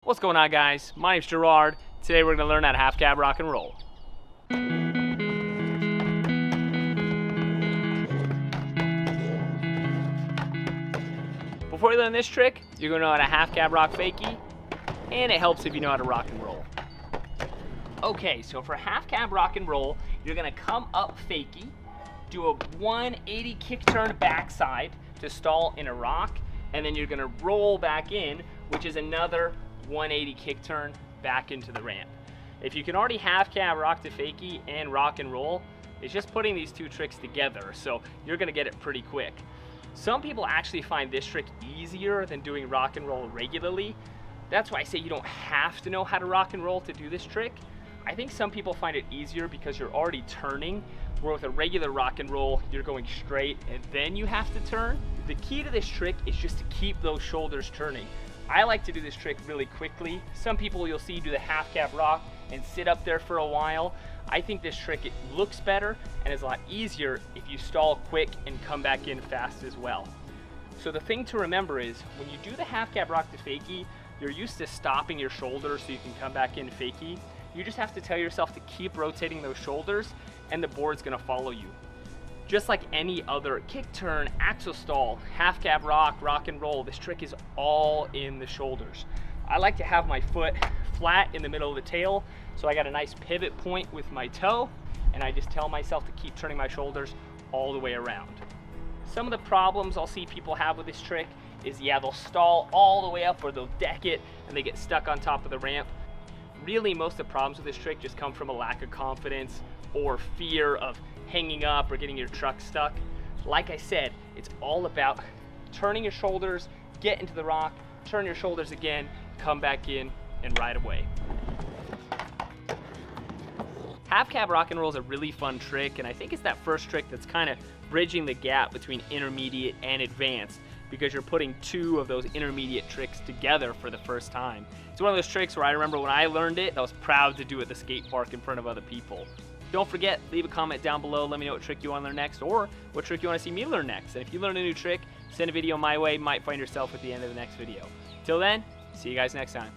What's going on, guys? My name's Gerard. Today we're going to learn how to half cab rock and roll. Before you learn this trick, you're going to know how to half cab rock fakie, and it helps if you know how to rock and roll. Okay, so for half cab rock and roll, you're going to come up fakie, do a 180 kick turn backside to stall in a rock, and then you're going to roll back in, which is another 180 kick turn back into the ramp. If you can already half cab rock to fakie and rock and roll, it's just putting these two tricks together, so you're going to get it pretty quick. Some people actually find this trick easier than doing rock and roll regularly. That's why I say you don't have to know how to rock and roll to do this trick. I think some people find it easier because you're already turning, where with a regular rock and roll, you're going straight and then you have to turn. The key to this trick is just to keep those shoulders turning. I like to do this trick really quickly. Some people you'll see do the half cab rock and sit up there for a while. I think this trick, it looks better and is a lot easier if you stall quick and come back in fast as well. So the thing to remember is when you do the half cab rock to fakie, you're used to stopping your shoulders so you can come back in fakie. You just have to tell yourself to keep rotating those shoulders and the board's gonna follow you. Just like any other kick turn, axle stall, half cab rock, rock and roll, this trick is all in the shoulders. I like to have my foot flat in the middle of the tail, so I got a nice pivot point with my toe, and I just tell myself to keep turning my shoulders all the way around. Some of the problems I'll see people have with this trick is, they'll stall all the way up or they'll deck it and they get stuck on top of the ramp. Really, most of the problems with this trick just come from a lack of confidence or fear of hanging up or getting your truck stuck. Like I said, it's all about turning your shoulders, get into the rock, turn your shoulders again, come back in, and ride away. Half cab rock and roll is a really fun trick, and I think it's that first trick that's kind of bridging the gap between intermediate and advanced, because you're putting two of those intermediate tricks together for the first time. It's one of those tricks where I remember when I learned it, I was proud to do it at the skate park in front of other people. Don't forget, leave a comment down below, let me know what trick you want to learn next, or what trick you want to see me learn next. And if you learn a new trick, send a video my way, might find yourself at the end of the next video. Till then, see you guys next time.